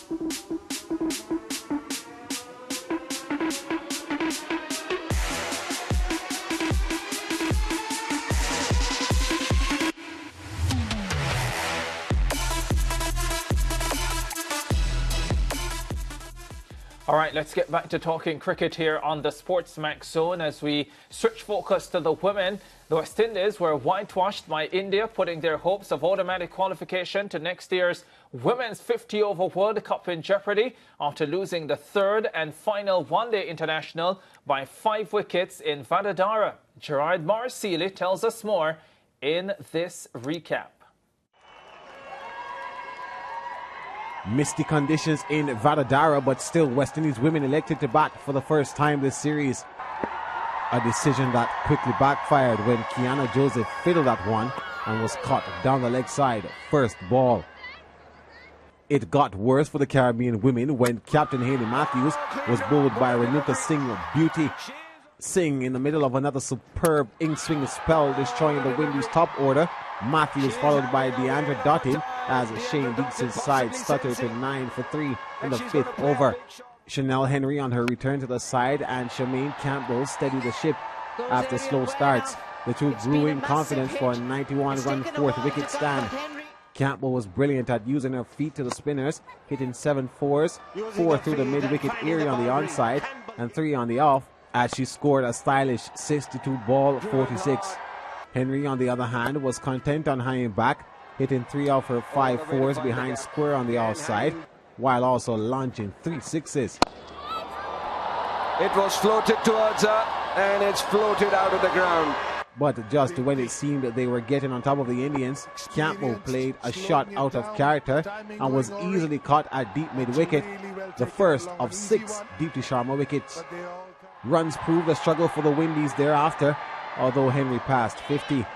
All right, let's get back to talking cricket here on the SportsMax zone as we switch focus to the women. The West Indies were whitewashed by India, putting their hopes of automatic qualification to next year's Women's 50-over World Cup in jeopardy after losing the third and final one-day international by 5 wickets in Vadodara. Gerard Morris-Seeley tells us more in this recap. Misty conditions in Vadodara, but still West Indies women elected to bat for the first time this series. A decision that quickly backfired when Kiana Joseph fiddled at one and was caught down the leg side first ball. It got worse for the Caribbean women when Captain Hayley Matthews was bowled by Renuka Singh Beauty. Singh in the middle of another superb in-swing spell, destroying the Windies' top order. Matthews followed by Deandra Dottin as Shane Dixon's side stuttered to 9 for 3 in the 5th over. Chinelle Henry on her return to the side and Shemaine Campbell steadied the ship after slow starts. The two grew in confidence for a 91-run 4th wicket stand. Campbell was brilliant at using her feet to the spinners, hitting 7 fours, 4 through the mid-wicket area on the onside and 3 on the off, as she scored a stylish 62 ball 46. Henry, on the other hand, was content on hanging back, hitting 3 of her 5 fours behind square on the outside, while also launching 3 sixes. It was floated towards her, and it's floated out of the ground. But just when it seemed that they were getting on top of the Indians, Campbell played a shot out of character and was easily caught at deep mid-wicket, the first of 6 Deepti Sharma wickets. Runs proved a struggle for the Windies thereafter, although Henry passed 50.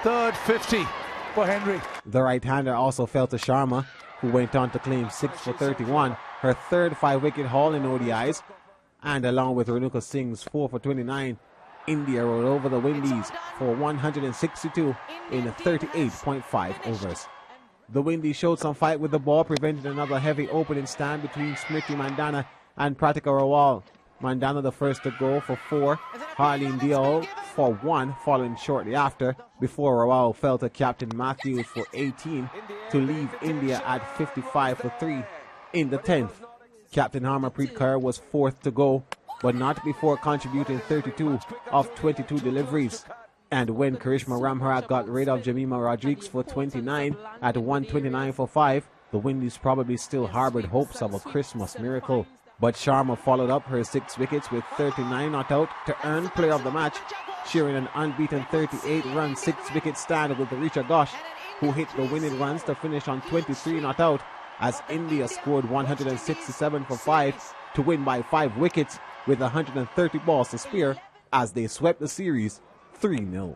Third 50 for Henry. The right-hander also fell to Sharma, who went on to claim 6 for 31, her third 5-wicket haul in ODIs, and along with Renuka Singh's 4 for 29, India rolled over the Windies for 162 in 38.5 overs. The Windies showed some fight with the ball, preventing another heavy opening stand between Smriti Mandana and Pratika Rawal. Mandana the first to go for 4, Harleen Deol for 1, following shortly after, before Rawal fell to Captain Matthews for 18 to leave India at 55 for 3 in the 10th. Captain Harmanpreet Kaur was 4th to go, but not before contributing 32 of 22 deliveries. And when Karishma Ramharat got rid of Jemima Rodriguez for 29 at 129 for 5, the Windies probably still harbored hopes of a Christmas miracle. But Sharma followed up her 6 wickets with 39 not out to earn player of the match, sharing an unbeaten 38-run 6-wicket stand with Richa Ghosh, who hit the winning runs to finish on 23 not out, as India scored 167 for 5 to win by 5 wickets with 130 balls to spare as they swept the series 3-0.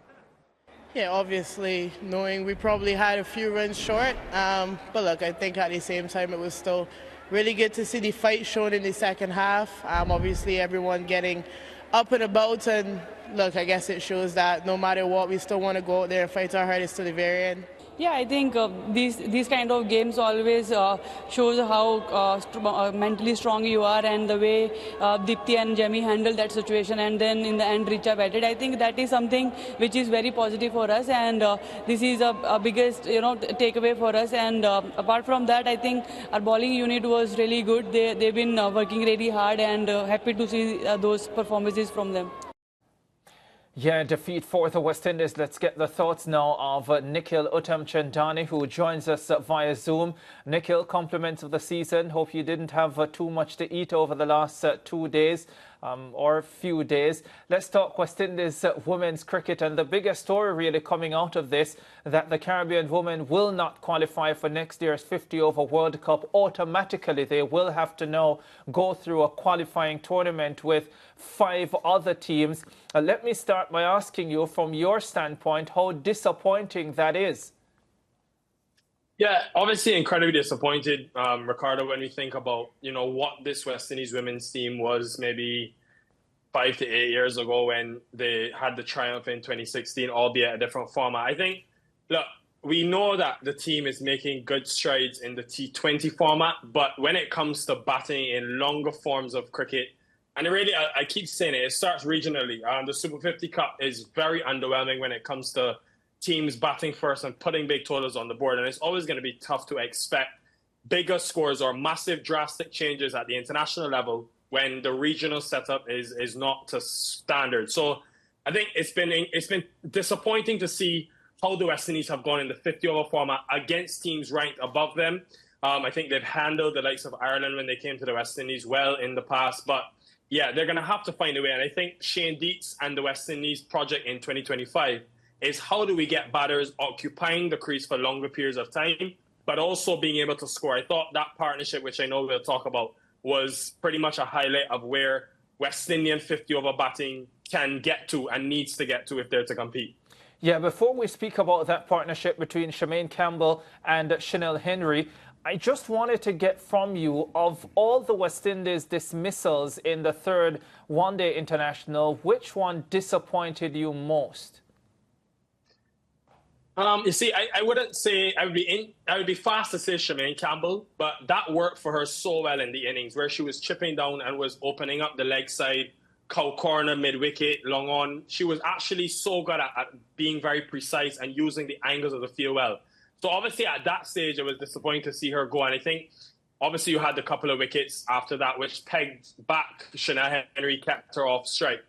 Yeah, obviously, knowing we probably had a few runs short. But look, I think at the same time it was still really good to see the fight shown in the second half. Obviously, everyone getting up and about. And look, I guess it shows that no matter what, we still want to go out there and fight our hardest to the very end. Yeah, I think these kind of games always shows how mentally strong you are, and the way Deepti and Jemmy handled that situation, and then in the end Richa batted. I think that is something which is very positive for us, and this is a biggest takeaway for us. And apart from that, I think our bowling unit was really good. They've been working really hard, and happy to see those performances from them. Yeah, defeat for the West Indies. Let's get the thoughts now of Nikhil Uttamchandani, who joins us via Zoom. Nikhil, compliments of the season. Hope you didn't have too much to eat over the last 2 days or few days. Let's talk West Indies women's cricket, and the biggest story really coming out of this, that the Caribbean women will not qualify for next year's 50-over World Cup automatically. They will have to now go through a qualifying tournament with 5 other teams. Let me start by asking you, from your standpoint, how disappointing that is. Yeah, obviously incredibly disappointed, Ricardo, when we think about, what this West Indies women's team was maybe 5 to 8 years ago when they had the triumph in 2016, albeit a different format. I think, look, we know that the team is making good strides in the T20 format, but when it comes to batting in longer forms of cricket, and really, I keep saying it starts regionally. The Super 50 Cup is very underwhelming when it comes to teams batting first and putting big totals on the board, and it's always going to be tough to expect bigger scores or massive drastic changes at the international level when the regional setup is not to standard. So I think it's been disappointing to see how the West Indies have gone in the 50-over format against teams ranked above them. I think they've handled the likes of Ireland when they came to the West Indies well in the past. But, yeah, they're going to have to find a way. And I think Shane Dietz and the West Indies project in 2025 is how do we get batters occupying the crease for longer periods of time, but also being able to score. I thought that partnership, which I know we'll talk about, was pretty much a highlight of where West Indian 50-over batting can get to and needs to get to if they're to compete. Yeah, before we speak about that partnership between Shemaine Campbell and Chinelle Henry, I just wanted to get from you, of all the West Indies dismissals in the third one-day international, which one disappointed you most? You see, I wouldn't say I would be fast to say Shemaine Campbell, but that worked for her so well in the innings where she was chipping down and was opening up the leg side, cow corner, mid-wicket, long on. She was actually so good at being very precise and using the angles of the field well. So obviously at that stage, it was disappointing to see her go. And I think obviously you had a couple of wickets after that, which pegged back Chinelle Henry, kept her off strike.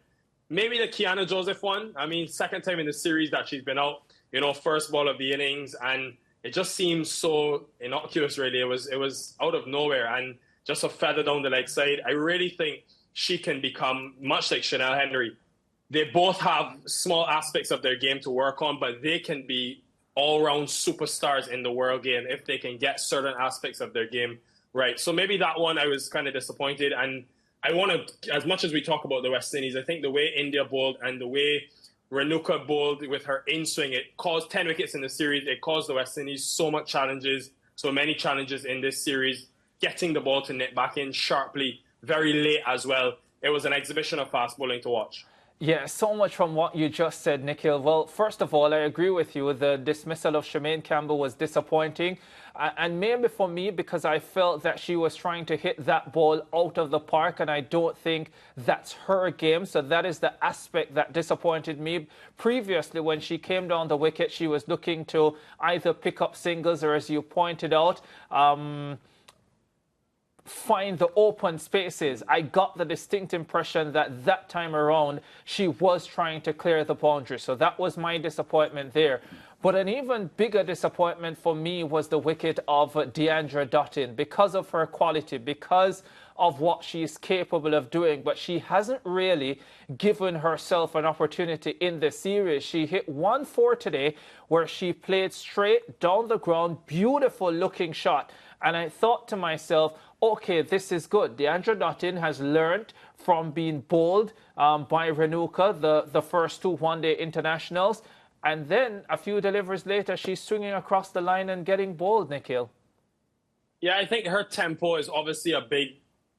Maybe the Kiana Joseph one. I mean, second time in the series that she's been out, first ball of the innings. And it just seems so innocuous, really. It was out of nowhere and just a feather down the leg side. I really think she can become much like Chinelle Henry. They both have small aspects of their game to work on, but they can be all-round superstars in the world game if they can get certain aspects of their game right. So maybe that one I was kind of disappointed. And I want to, as much as we talk about the West Indies, I think the way India bowled and the way Renuka bowled with her in-swing, it caused 10 wickets in the series. It caused the West Indies so many challenges in this series, getting the ball to net back in sharply, very late as well. It was an exhibition of fast bowling to watch. Yeah, so much from what you just said, Nikhil. Well, first of all, I agree with you. The dismissal of Shemaine Campbell was disappointing. And maybe for me, because I felt that she was trying to hit that ball out of the park, and I don't think that's her game. So that is the aspect that disappointed me. Previously, when she came down the wicket, she was looking to either pick up singles or, as you pointed out, find the open spaces. I got the distinct impression that that time around she was trying to clear the boundary. So that was my disappointment there. But an even bigger disappointment for me was the wicket of Deandra Dottin, because of her quality, because of what she's capable of doing. But she hasn't really given herself an opportunity in the series. She hit 1-4 today where she played straight down the ground, beautiful looking shot. And I thought to myself, okay, this is good. Deandra Dottin has learned from being bowled by Renuka, the first two one-day internationals. And then a few deliveries later, she's swinging across the line and getting bowled, Nikhil. Yeah, I think her tempo is obviously a big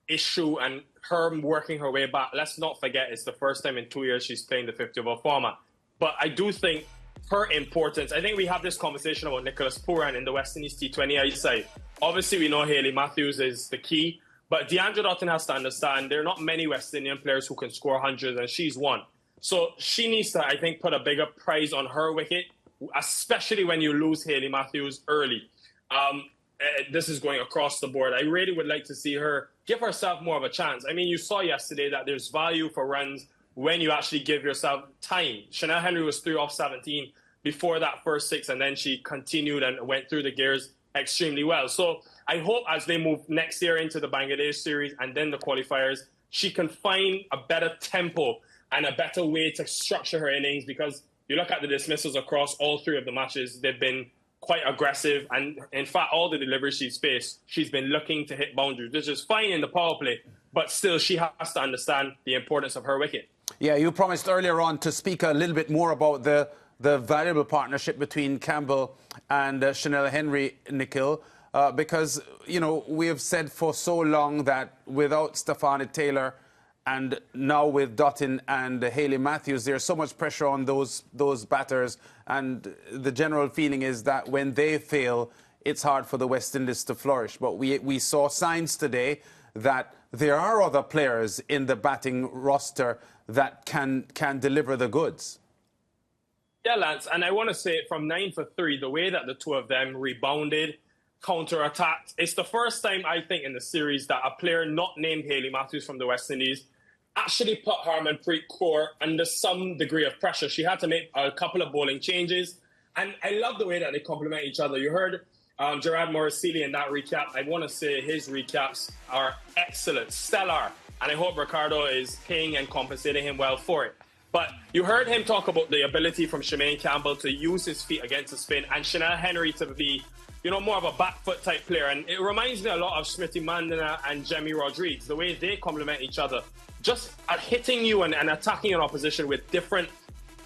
issue, and her working her way back. Let's not forget, it's the first time in 2 years she's playing the 50-over format. But I do think her importance, I think we have this conversation about Nicholas Pooran in the West Indies T20 side. Obviously, we know Hayley Matthews is the key, but Deandra Dottin has to understand there are not many West Indian players who can score hundreds, and she's one. So she needs to, I think, put a bigger prize on her wicket, especially when you lose Hayley Matthews early. This is going across the board. I really would like to see her give herself more of a chance. I mean, you saw yesterday that there's value for runs when you actually give yourself time. Chinelle Henry was 3 off 17 before that first 6, and then she continued and went through the gears extremely well. So I hope as they move next year into the Bangladesh series and then the qualifiers, she can find a better tempo and a better way to structure her innings, because you look at the dismissals across all 3 of the matches, they've been quite aggressive. And in fact, all the deliveries she's faced, she's been looking to hit boundaries, which is fine in the power play, but still she has to understand the importance of her wicket. Yeah, you promised earlier on to speak a little bit more about the valuable partnership between Campbell and Chinelle Henry, Nikhil, because, we have said for so long that without Stefani Taylor And now with Dottin and Hayley Matthews, there's so much pressure on those batters. And the general feeling is that when they fail, it's hard for the West Indies to flourish. But we saw signs today that there are other players in the batting roster that can deliver the goods. Yeah, Lance, and I want to say from 9 for 3, the way that the two of them rebounded, counter-attacked, it's the first time, I think, in the series that a player not named Hayley Matthews from the West Indies actually put Harmanpreet Kaur under some degree of pressure. She had to make a couple of bowling changes, and I love the way that they complement each other. You heard Gerard Morrisili in that recap. I want to say his recaps are excellent, stellar, and I hope Ricardo is paying and compensating him well for it. But you heard him talk about the ability from Shemaine Campbell to use his feet against the spin and Chinelle Henry to be, more of a back foot type player. And it reminds me a lot of Smriti Mandana and Jemmy Rodriguez, the way they complement each other. Just hitting you and attacking an opposition with different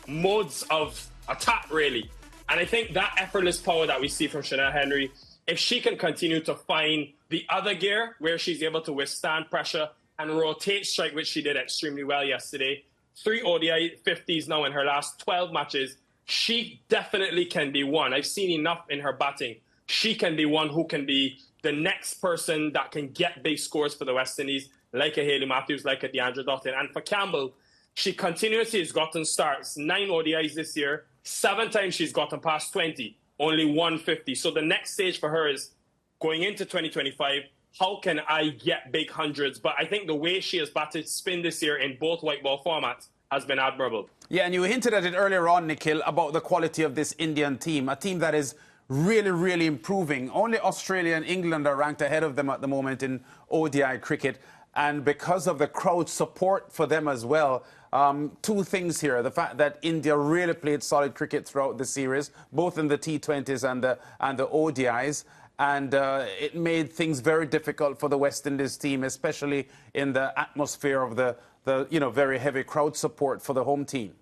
modes of attack, really. And I think that effortless power that we see from Chinelle Henry, if she can continue to find the other gear where she's able to withstand pressure and rotate strike, which she did extremely well yesterday, 3 ODI 50s now in her last 12 matches, she definitely can be one. I've seen enough in her batting. She can be one who can be the next person that can get big scores for the West Indies, like a Hayley Matthews, like a Deandra Dottin. And for Campbell, she continuously has gotten starts. 9 ODIs this year, 7 times she's gotten past 20, only 150. So the next stage for her is going into 2025, how can I get big hundreds? But I think the way she has batted spin this year in both white ball formats has been admirable. Yeah, and you hinted at it earlier on, Nikhil, about the quality of this Indian team, a team that is really, really improving. Only Australia and England are ranked ahead of them at the moment in ODI cricket. And because of the crowd support for them as well, 2 things here. The fact that India really played solid cricket throughout the series, both in the T20s and the ODIs. And it made things very difficult for the West Indies team, especially in the atmosphere of the very heavy crowd support for the home team.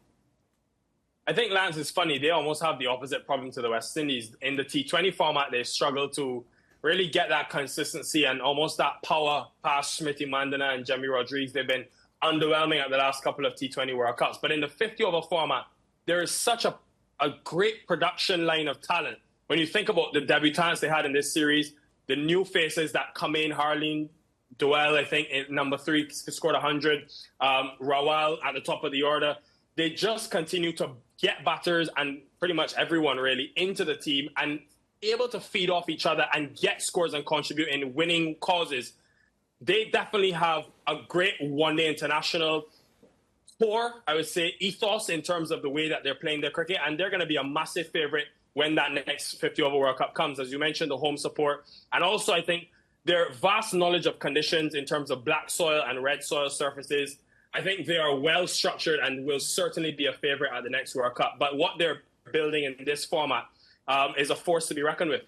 I think, Lance, is funny. They almost have the opposite problem to the West Indies. In the T20 format, they struggle to really get that consistency and almost that power past Smriti Mandana and Jemmy Rodriguez. They've been underwhelming at the last couple of T20 World Cups. But in the 50-over format, there is such a great production line of talent. When you think about the debutants they had in this series, the new faces that come in, Harleen Doyle, I think, in number 3, scored 100. Rawal at the top of the order. They just continue to get batters and pretty much everyone, really, into the team and able to feed off each other and get scores and contribute in winning causes. They definitely have a great one-day international core, I would say, ethos in terms of the way that they're playing their cricket, and they're going to be a massive favourite when that next 50-over World Cup comes. As you mentioned, the home support. And also, I think their vast knowledge of conditions in terms of black soil and red soil surfaces, I think they are well structured and will certainly be a favourite at the next World Cup. But what they're building in this format is a force to be reckoned with.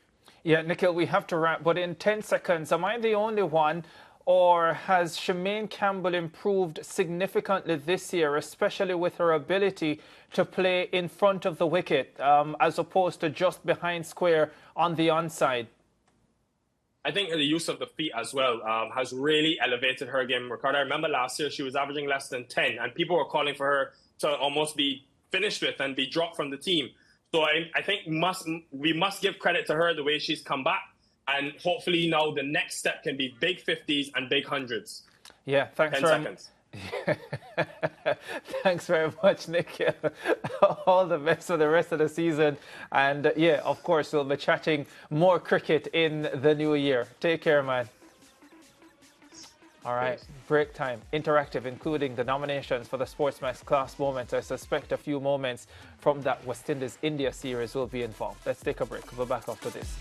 Yeah, Nikhil, we have to wrap. But in 10 seconds, am I the only one, or has Shemaine Campbell improved significantly this year, especially with her ability to play in front of the wicket as opposed to just behind square on the onside? I think the use of the feet as well has really elevated her game. Ricardo, I remember last year she was averaging less than 10, and people were calling for her to almost be finished with and be dropped from the team. So I think we must give credit to her the way she's come back. And hopefully now the next step can be big 50s and big hundreds. Yeah, thanks. 10 seconds. Thanks very much, Nick. All the best for the rest of the season. And yeah, of course, we'll be chatting more cricket in the new year. Take care, man. All right, break time. Interactive, including the nominations for the SportsMax Class Moments. I suspect a few moments from that West Indies-India series will be involved. Let's take a break. We'll be back after this.